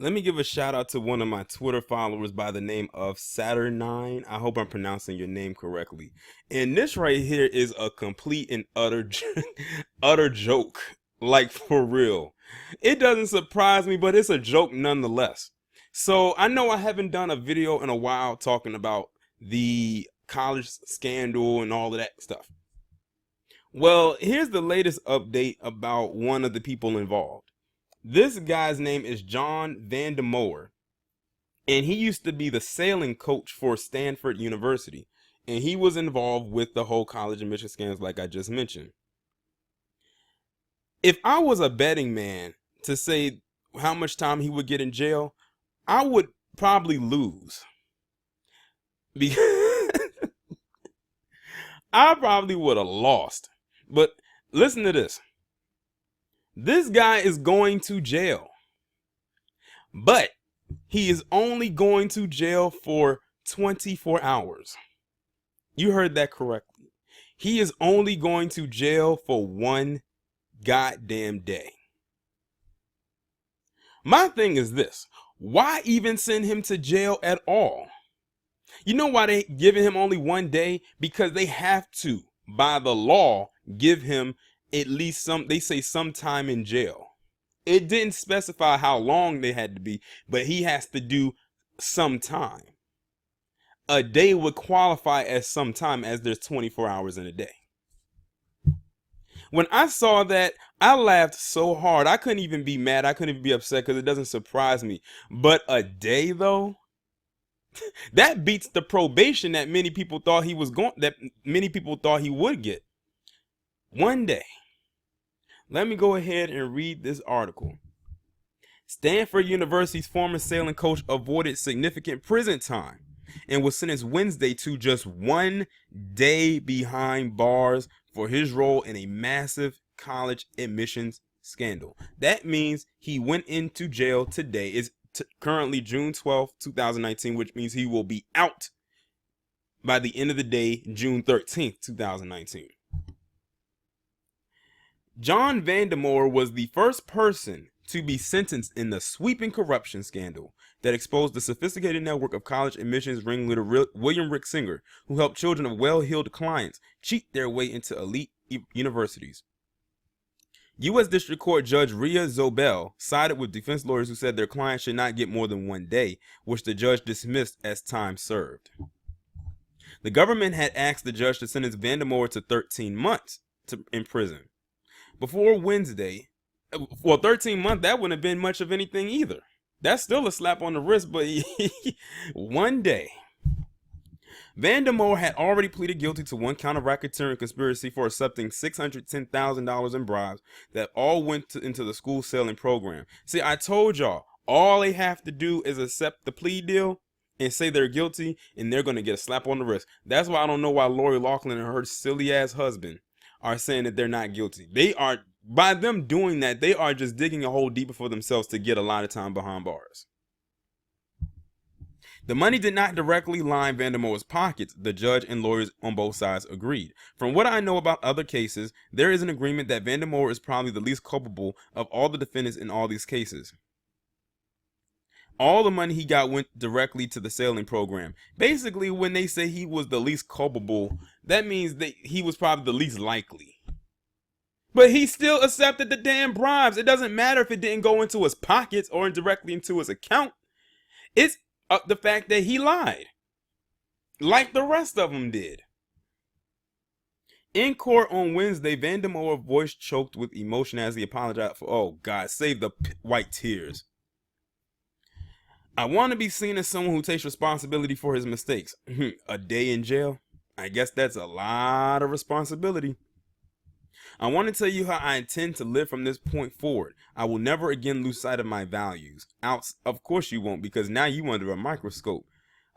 Let me give a shout out to one of my Twitter followers by the name of Saturn9. I hope I'm pronouncing your name correctly. And this right here is a complete and utter joke. Like for real. It doesn't surprise me, but it's a joke nonetheless. So I know I haven't done a video in a while talking about the college scandal and all of that stuff. Well, here's the latest update about one of the people involved. This guy's name is John Vandemoer, and he used to be the sailing coach for Stanford University, and he was involved with the whole college admission scams like I just mentioned. If I was a betting man to say how much time he would get in jail, I would probably lose. Because I probably would have lost. But listen to this. This guy is going to jail, but he is only going to jail for 24 hours. You heard that correctly. He is only going to jail for one goddamn day. My thing is this. Why even send him to jail at all? You know why they giving him only one day? Because they have to, by the law, give him at least they say some time in jail. It didn't specify how long they had to be, but he has to do some time. A day would qualify as some time, as there's 24 hours in a day. When I saw that, I laughed so hard. I couldn't even be mad. I couldn't even be upset because it doesn't surprise me. But a day though, that beats the probation that many people thought he would get. One day. Let me go ahead and read this article. Stanford University's former sailing coach avoided significant prison time and was sentenced Wednesday to just 1 day behind bars for his role in a massive college admissions scandal. That means he went into jail today. It's currently June 12th, 2019, which means he will be out by the end of the day, June 13th, 2019. John Vandemoer was the first person to be sentenced in the sweeping corruption scandal that exposed the sophisticated network of college admissions ringleader William Rick Singer, who helped children of well-heeled clients cheat their way into elite universities. U.S. District Court Judge Rhea Zobel sided with defense lawyers who said their clients should not get more than 1 day, which the judge dismissed as time served. The government had asked the judge to sentence Vandemoer to 13 months in prison. Before Wednesday, well, 13 months, that wouldn't have been much of anything either. That's still a slap on the wrist, but 1 day. Vandemoer had already pleaded guilty to 1 count of racketeering conspiracy for accepting $610,000 in bribes that all went into the school sailing program. See, I told y'all, all they have to do is accept the plea deal and say they're guilty, and they're going to get a slap on the wrist. That's why I don't know why Lori Loughlin and her silly ass husband are saying that they're not guilty. They are, by them doing that, they are just digging a hole deeper for themselves to get a lot of time behind bars. The money did not directly line Vandemoer's pockets, the judge and lawyers on both sides agreed. From what I know about other cases, there is an agreement that Vandemoer is probably the least culpable of all the defendants in all these cases. All the money he got went directly to the sailing program. Basically, when they say he was the least culpable, that means that he was probably the least likely. But he still accepted the damn bribes. It doesn't matter if it didn't go into his pockets or directly into his account. It's the fact that he lied, like the rest of them did. In court on Wednesday, Vandemoer's voice choked with emotion as he apologized for, oh God, save the white tears. I want to be seen as someone who takes responsibility for his mistakes. A day in jail? I guess that's a lot of responsibility. I want to tell you how I intend to live from this point forward. I will never again lose sight of my values. Of course you won't, because now you under a microscope.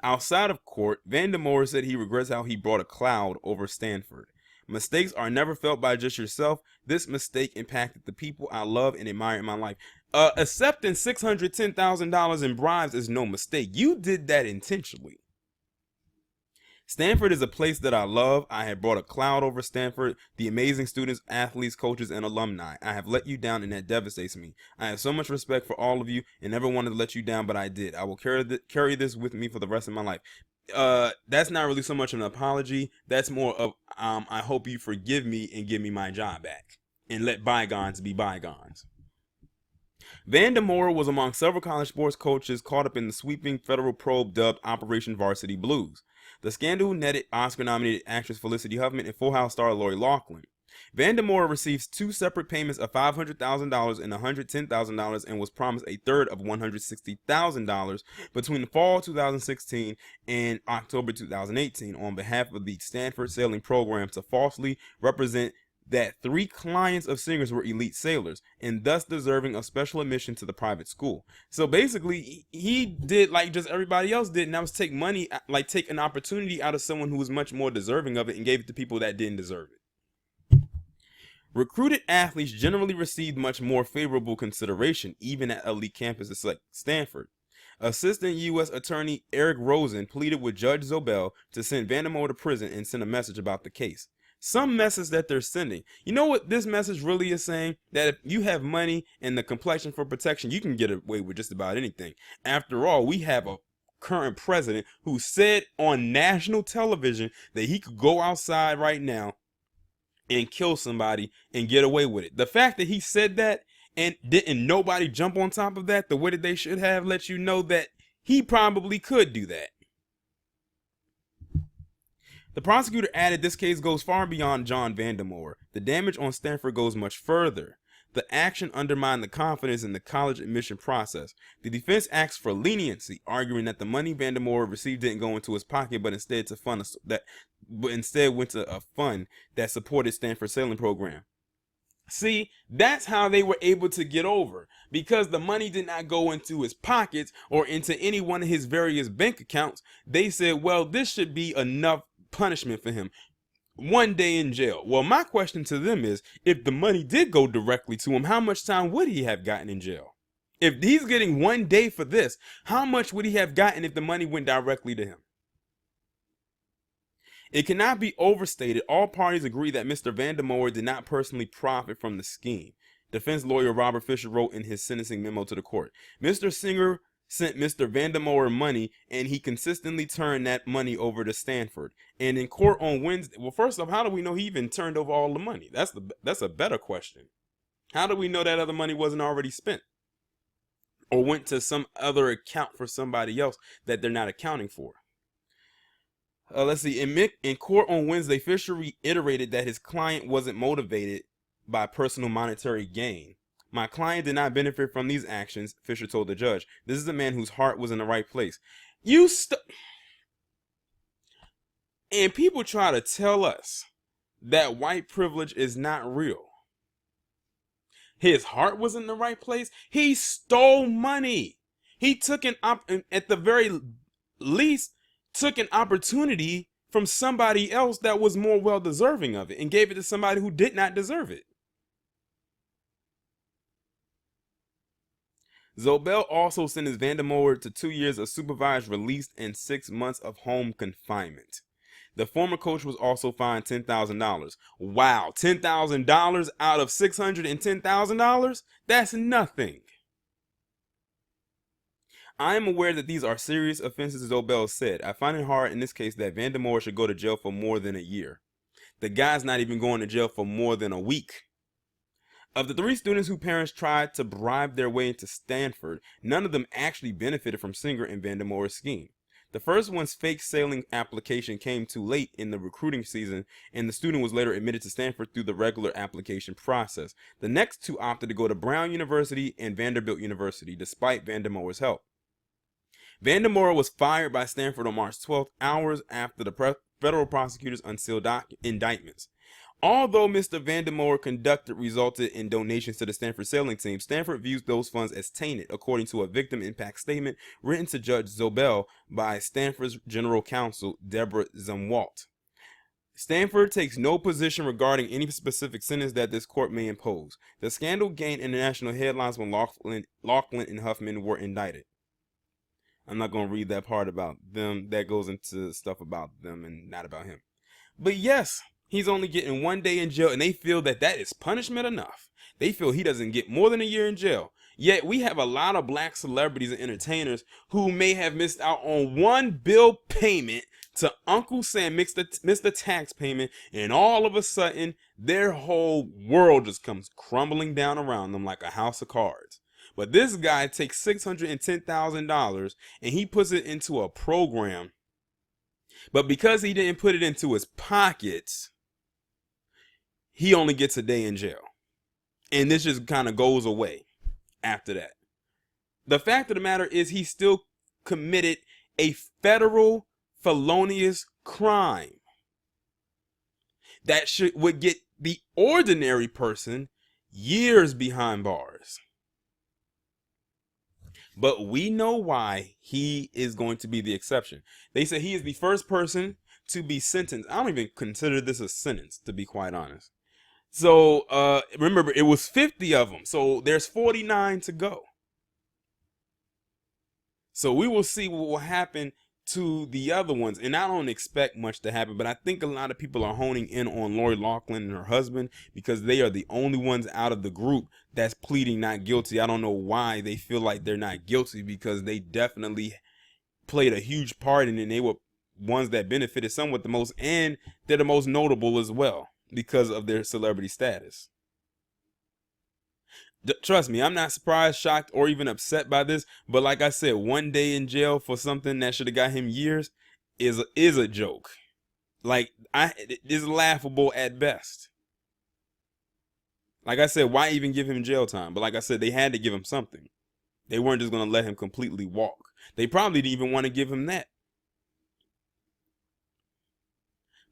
Outside of court, Vandemoer said he regrets how he brought a cloud over Stanford. Mistakes are never felt by just yourself. This mistake impacted the people I love and admire in my life. Accepting $610,000 in bribes is no mistake. You did that intentionally. Stanford is a place that I love. I have brought a cloud over Stanford, the amazing students, athletes, coaches, and alumni. I have let you down, and that devastates me. I have so much respect for all of you and never wanted to let you down, but I did. I will carry this with me for the rest of my life. That's not really so much an apology. That's more of, I hope you forgive me and give me my job back and let bygones be bygones. Vandemoer was among several college sports coaches caught up in the sweeping federal probe dubbed Operation Varsity Blues. The scandal netted Oscar-nominated actress Felicity Huffman and Full House star Lori Loughlin. Vandemoer receives two separate payments of $500,000 and $110,000 and was promised a third of $160,000 between the fall 2016 and October 2018 on behalf of the Stanford sailing program to falsely represent that 3 clients of singers were elite sailors and thus deserving of special admission to the private school. So basically, he did like just everybody else did, and that was take money, like take an opportunity out of someone who was much more deserving of it and gave it to people that didn't deserve it. Recruited athletes generally received much more favorable consideration, even at elite campuses like Stanford. Assistant U.S. Attorney Eric Rosen pleaded with Judge Zobel to send Vandemoer to prison and send a message about the case. Some message that they're sending. You know what this message really is saying? That if you have money and the complexion for protection, you can get away with just about anything. After all, we have a current president who said on national television that he could go outside right now and kill somebody and get away with it. The fact that he said that and didn't nobody jump on top of that the way that they should have, lets you know that he probably could do that. The prosecutor added this case goes far beyond John Vandemoer. The damage on Stanford goes much further. The action undermined the confidence in the college admission process. The defense asked for leniency, arguing that the money Vandemoer received didn't go into his pocket, but instead went to a fund that supported Stanford's sailing program. See, that's how they were able to get over, because the money did not go into his pockets or into any one of his various bank accounts. They said, well, this should be enough punishment for him. 1 day in jail. Well, my question to them is, if the money did go directly to him, how much time would he have gotten in jail? If he's getting 1 day for this, how much would he have gotten if the money went directly to him? It cannot be overstated. All parties agree that Mr. Vandemoer did not personally profit from the scheme. Defense lawyer Robert Fisher wrote in his sentencing memo to the court, Mr. Singer sent Mr. Vandemoer money, and he consistently turned that money over to Stanford. And in court on Wednesday, well, first off, how do we know he even turned over all the money? That's a better question. How do we know that other money wasn't already spent or went to some other account for somebody else that they're not accounting for? Let's see. In court on Wednesday, Fisher reiterated that his client wasn't motivated by personal monetary gain. My client did not benefit from these actions, Fisher told the judge. This is a man whose heart was in the right place. And people try to tell us that white privilege is not real. His heart was in the right place. He stole money. He took at the very least, took an opportunity from somebody else that was more well deserving of it and gave it to somebody who did not deserve it. Zobel also sentenced Vandemoer to 2 years of supervised release and 6 months of home confinement. The former coach was also fined $10,000. Wow, $10,000 out of $610,000? That's nothing. I am aware that these are serious offenses, Zobel said. I find it hard in this case that Vandemoer should go to jail for more than a year. The guy's not even going to jail for more than a week. Of the 3 students whose parents tried to bribe their way into Stanford, none of them actually benefited from Singer and Vandemoer's scheme. The first one's fake sailing application came too late in the recruiting season, and the student was later admitted to Stanford through the regular application process. The next 2 opted to go to Brown University and Vanderbilt University, despite Vandemoer's help. Vandemoer was fired by Stanford on March 12th, hours after the federal prosecutors unsealed indictments. Although Mr. Vandemoer conducted resulted in donations to the Stanford sailing team, Stanford views those funds as tainted, according to a victim impact statement written to Judge Zobel by Stanford's general counsel, Deborah Zumwalt. Stanford takes no position regarding any specific sentence that this court may impose. The scandal gained international headlines when Loughlin and Huffman were indicted. I'm not gonna read that part about them. That goes into stuff about them and not about him. But yes, he's only getting 1 day in jail, and they feel that that is punishment enough. They feel he doesn't get more than a year in jail. Yet we have a lot of black celebrities and entertainers who may have missed out on one bill payment to Uncle Sam, missed the tax payment, and all of a sudden their whole world just comes crumbling down around them like a house of cards. But this guy takes $610,000 and he puts it into a program, but because he didn't put it into his pockets, he only gets a day in jail. And this just kind of goes away after that. The fact of the matter is he still committed a federal felonious crime that would get the ordinary person years behind bars. But we know why he is going to be the exception. They say he is the first person to be sentenced. I don't even consider this a sentence, to be quite honest. So remember, it was 50 of them. So there's 49 to go. So we will see what will happen to the other ones. And I don't expect much to happen, but I think a lot of people are honing in on Lori Loughlin and her husband because they are the only ones out of the group that's pleading not guilty. I don't know why they feel like they're not guilty, because they definitely played a huge part in it, and they were ones that benefited somewhat the most, and they're the most notable as well because of their celebrity status. Trust me, I'm not surprised, shocked, or even upset by this. But like I said, 1 day in jail for something that should have got him years is a joke. Like, it is laughable at best. Like I said, why even give him jail time? But like I said, they had to give him something. They weren't just going to let him completely walk. They probably didn't even want to give him that.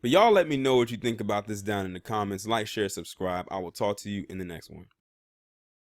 But y'all let me know what you think about this down in the comments. Like, share, subscribe. I will talk to you in the next one.